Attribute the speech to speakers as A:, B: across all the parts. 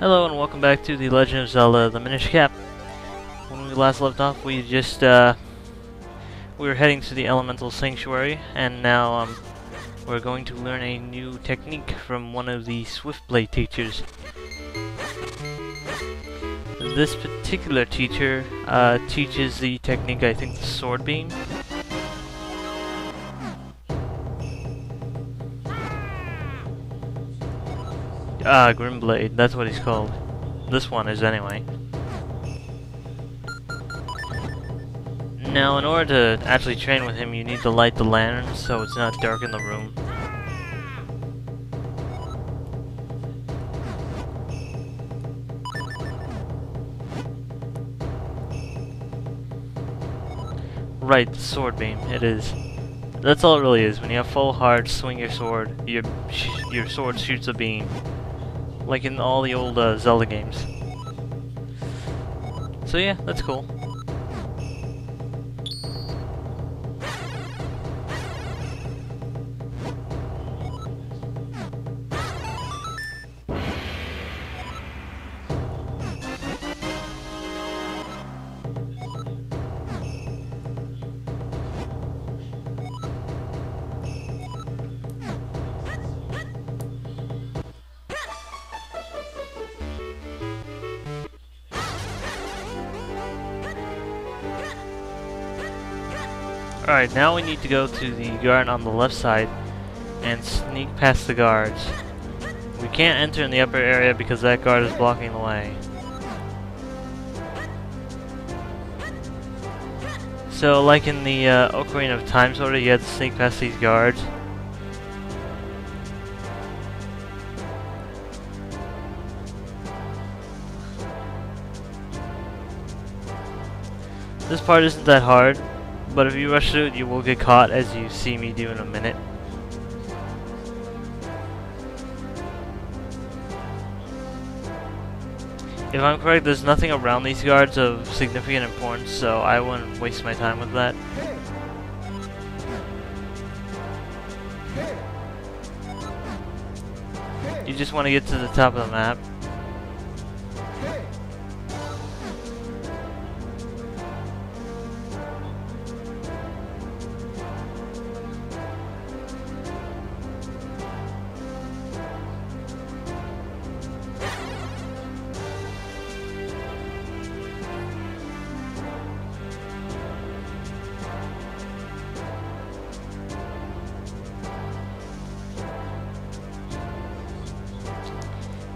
A: Hello and welcome back to The Legend of Zelda, the Minish Cap. When we last left off, we were heading to the Elemental Sanctuary, and now we're going to learn a new technique from one of the Swiftblade teachers. This particular teacher teaches the technique, I think, the Sword Beam. Grimblade, that's what he's called. This one is anyway. Now, in order to actually train with him, you need to light the lantern so it's not dark in the room. Right, the sword beam, it is. That's all it really is. When you have full heart, swing your sword, your sword shoots a beam. Like in all the old Zelda games. So yeah, that's cool. Alright, now we need to go to the guard on the left side and sneak past the guards. We can't enter in the upper area because that guard is blocking the way. So, like in the Ocarina of Time sort of, you had to sneak past these guards. This part isn't that hard. But if you rush through it, you will get caught, as you see me do in a minute. If I'm correct, there's nothing around these guards of significant importance, so I wouldn't waste my time with that. You just want to get to the top of the map.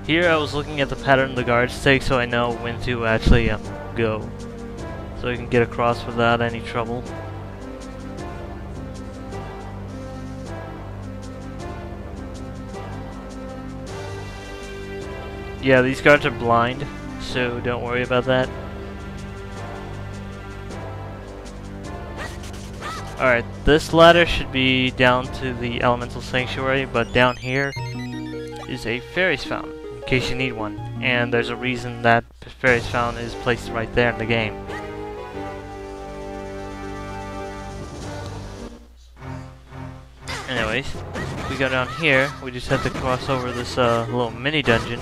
A: Here I was looking at the pattern the guards take so I know when to actually go. So I can get across without any trouble. Yeah, these guards are blind, so don't worry about that. Alright, this ladder should be down to the Elemental Sanctuary, but down here is a fairy's fountain. In case you need one, and there's a reason that fairy's fountain is placed right there in the game. Anyways, if we go down here, we just have to cross over this little mini dungeon,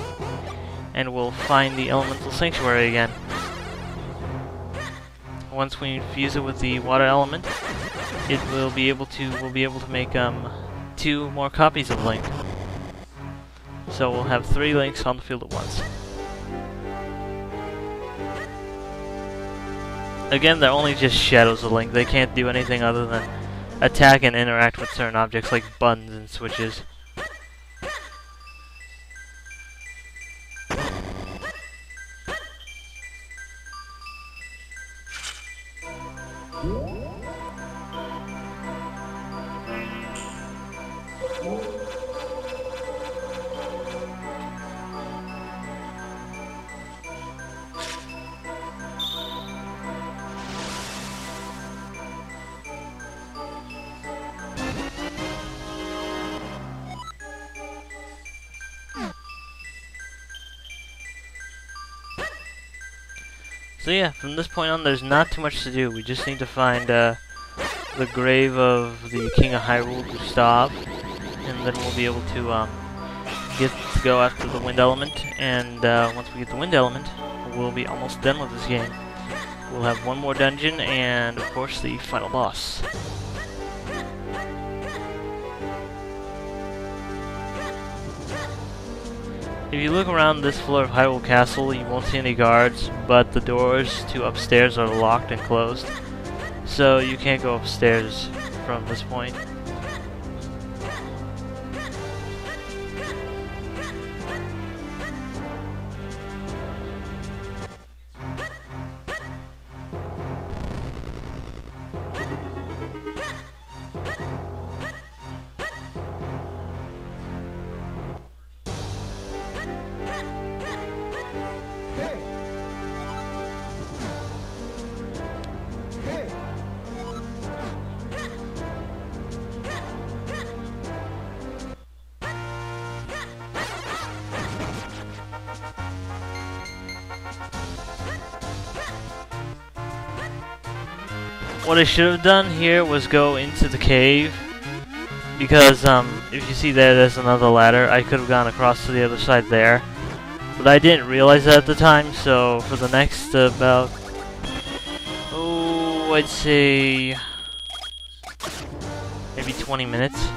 A: and we'll find the Elemental Sanctuary again. Once we infuse it with the water element, we'll be able to make 2 more copies of Link. So we'll have 3 Links on the field at once. Again, they're only just shadows of Link. They can't do anything other than attack and interact with certain objects like buttons and switches. So yeah, from this point on there's not too much to do. We just need to find the grave of the King of Hyrule, Gustav, and then we'll be able to get to go after the wind element, and once we get the wind element, we'll be almost done with this game. We'll have one more dungeon, and of course the final boss. If you look around this floor of Hyrule Castle, you won't see any guards, but the doors to upstairs are locked and closed, so you can't go upstairs from this point. What I should have done here was go into the cave, because if you see there's another ladder. I could have gone across to the other side there, but I didn't realize that at the time. So for the next about, I'd say maybe 20 minutes,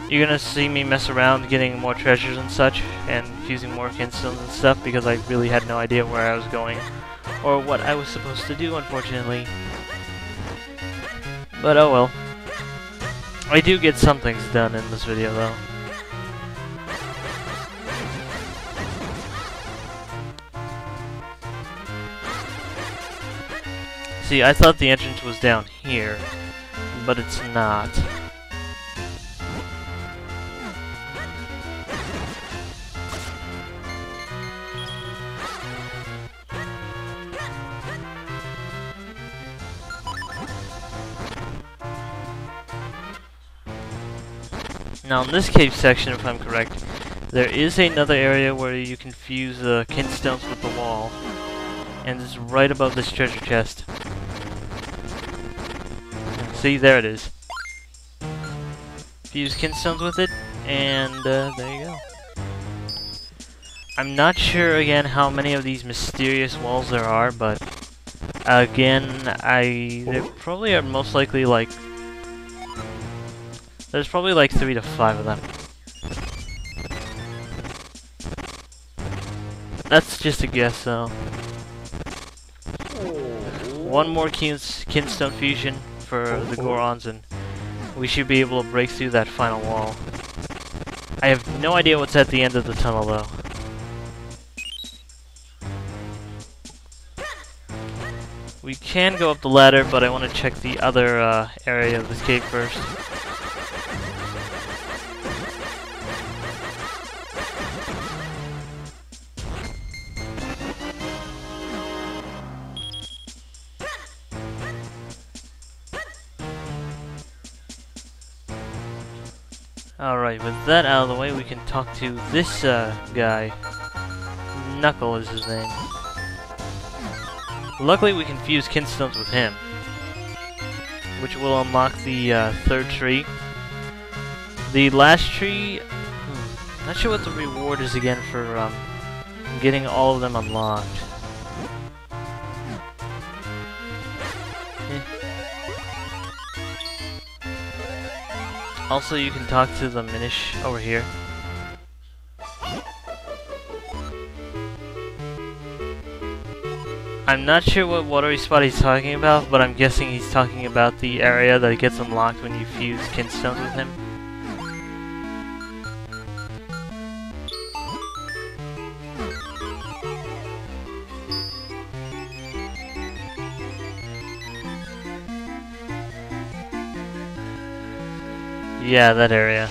A: you're gonna see me mess around getting more treasures and such, and fusing more kinstones and stuff, because I really had no idea where I was going or what I was supposed to do, unfortunately. But oh well. I do get some things done in this video though. See, I thought the entrance was down here, but it's not. Now in this cave section, if I'm correct, there is another area where you can fuse the kinstones with the wall, and it's right above this treasure chest. See, there it is. Fuse kinstones with it, and there you go. I'm not sure again how many of these mysterious walls there are, but again, there probably are most likely like. There's probably like 3 to 5 of them. That's just a guess, though. One more kinstone fusion for the Gorons, and we should be able to break through that final wall. I have no idea what's at the end of the tunnel, though. We can go up the ladder, but I want to check the other area of this cave first. Alright, with that out of the way, we can talk to this guy. Knuckle is his name. Luckily, we can fuse kinstones with him, which will unlock the third tree. The last tree, not sure what the reward is again for getting all of them unlocked. Also, you can talk to the Minish over here. I'm not sure what watery spot he's talking about, but I'm guessing he's talking about the area that gets unlocked when you fuse kinstones with him. Yeah, that area.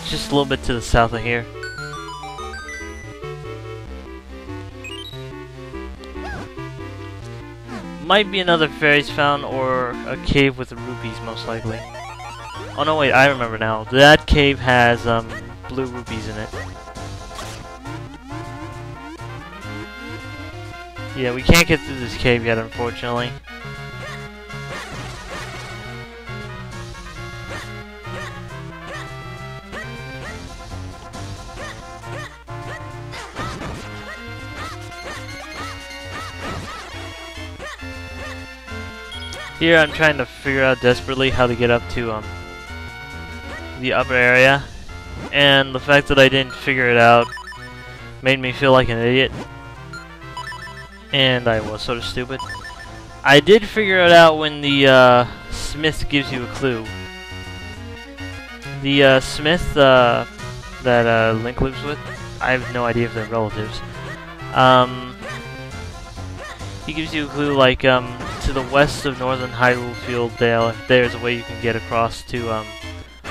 A: Just a little bit to the south of here. Might be another fairies fountain or a cave with rupees, most likely. Oh no, wait, I remember now. That cave has blue rupees in it. Yeah, we can't get through this cave yet, unfortunately. Here I'm trying to figure out desperately how to get up to the upper area, and the fact that I didn't figure it out made me feel like an idiot, and I was sort of stupid. I did figure it out when the smith gives you a clue. The smith that Link lives with, I have no idea if they're relatives. He gives you a clue, like, to the west of Northern Hyrule Field Dale, there's a way you can get across to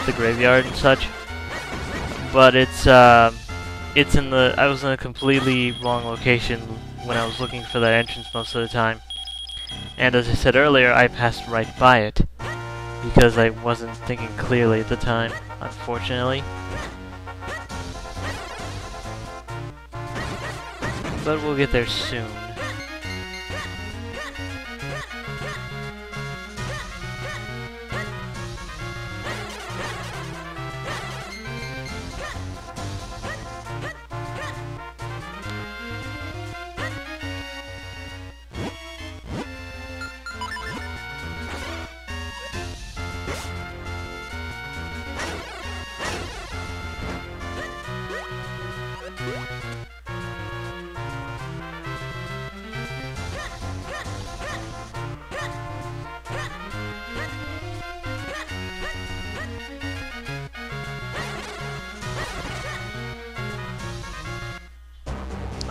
A: the graveyard and such. But it's in the, I was in a completely wrong location when I was looking for that entrance most of the time. And as I said earlier, I passed right by it because I wasn't thinking clearly at the time, unfortunately. But we'll get there soon.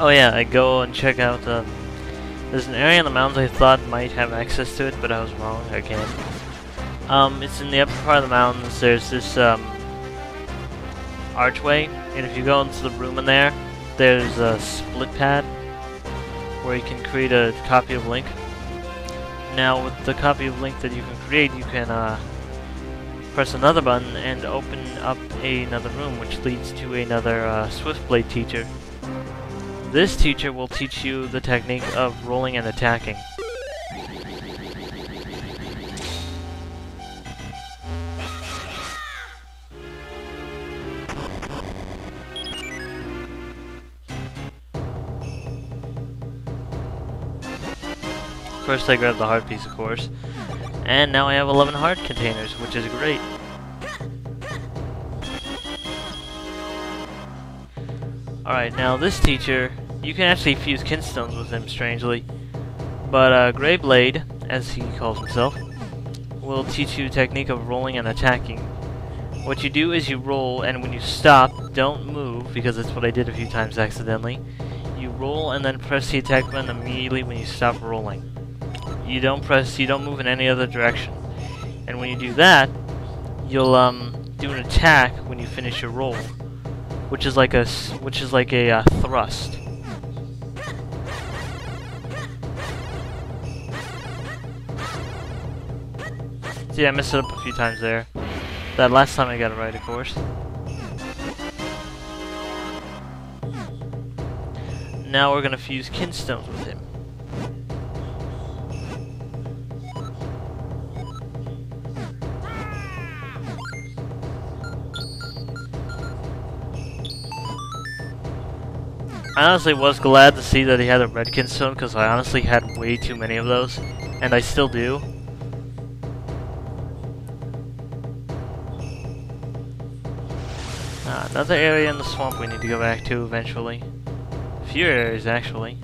A: Oh yeah, I go and check out, there's an area in the mountains I thought might have access to it, but I was wrong again. It's in the upper part of the mountains. There's this, archway, and if you go into the room in there, there's a split pad where you can create a copy of Link. Now, with the copy of Link that you can create, you can, press another button and open up another room, which leads to another, Swiftblade teacher. This teacher will teach you the technique of rolling and attacking. First I grabbed the heart piece, of course, and now I have 11 heart containers, which is great. Alright, now this teacher, you can actually fuse kinstones with him, strangely. But Grey Blade, as he calls himself, will teach you a technique of rolling and attacking. What you do is you roll, and when you stop, don't move, because that's what I did a few times accidentally. You roll and then press the attack button immediately when you stop rolling. You don't move in any other direction. And when you do that, you'll do an attack when you finish your roll, which is like a thrust. See, I messed it up a few times there. That last time I got it right, of course. Now we're gonna fuse kinstones with him. I honestly was glad to see that he had a red kinstone, because I honestly had way too many of those, and I still do. Another area in the swamp we need to go back to eventually. A few areas, actually.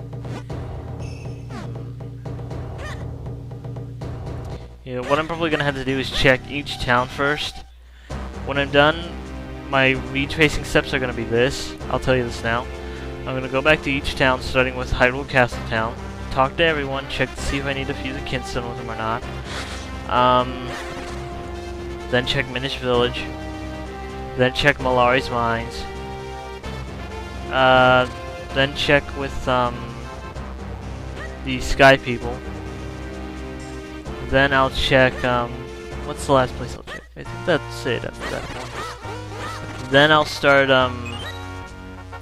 A: Yeah, what I'm probably going to have to do is check each town first. When I'm done, my retracing steps are going to be this. I'll tell you this now. I'm going to go back to each town, starting with Hyrule Castle Town. Talk to everyone, check to see if I need to fuse a kinstone with them or not. Then check Minish Village. Then check Malari's Mines. Then check with the Sky People. Then I'll check, what's the last place I'll check? I think that's it after that one. Then I'll start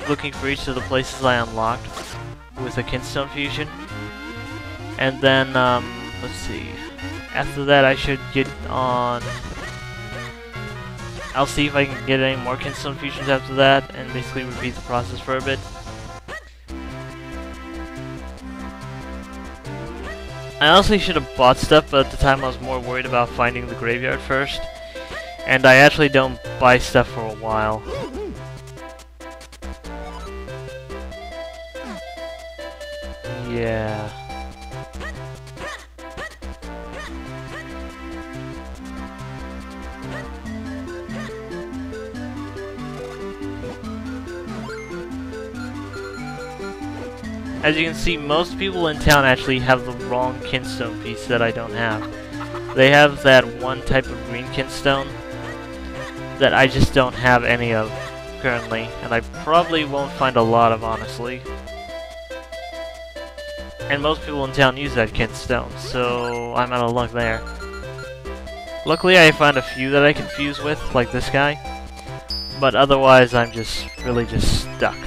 A: looking for each of the places I unlocked with a kinstone fusion. And then, let's see. After that I should get on... I'll see if I can get any more kinstone fusions after that, and basically repeat the process for a bit. I honestly should have bought stuff, but at the time I was more worried about finding the graveyard first. And I actually don't buy stuff for a while. Yeah. As you can see, most people in town actually have the wrong kinstone piece that I don't have. They have that one type of green kinstone that I just don't have any of currently, and I probably won't find a lot of, honestly. And most people in town use that kinstone, so I'm out of luck there. Luckily I found a few that I can fuse with, like this guy, but otherwise I'm just really just stuck.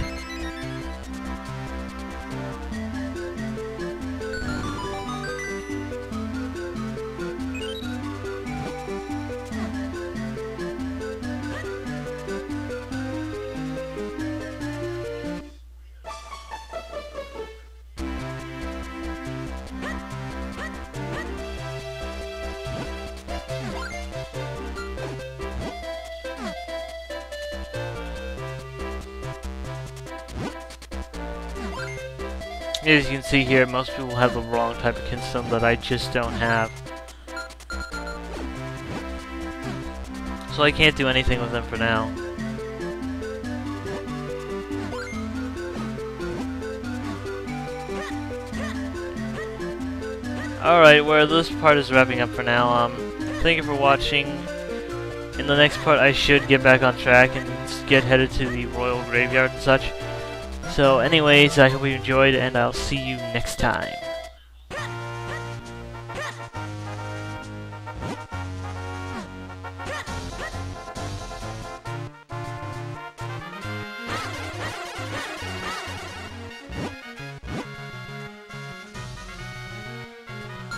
A: As you can see here, most people have the wrong type of kinstone that I just don't have. So I can't do anything with them for now. Alright, well, this part is wrapping up for now. Thank you for watching. In the next part I should get back on track and get headed to the Royal Graveyard and such. So anyways, I hope you enjoyed, and I'll see you next time.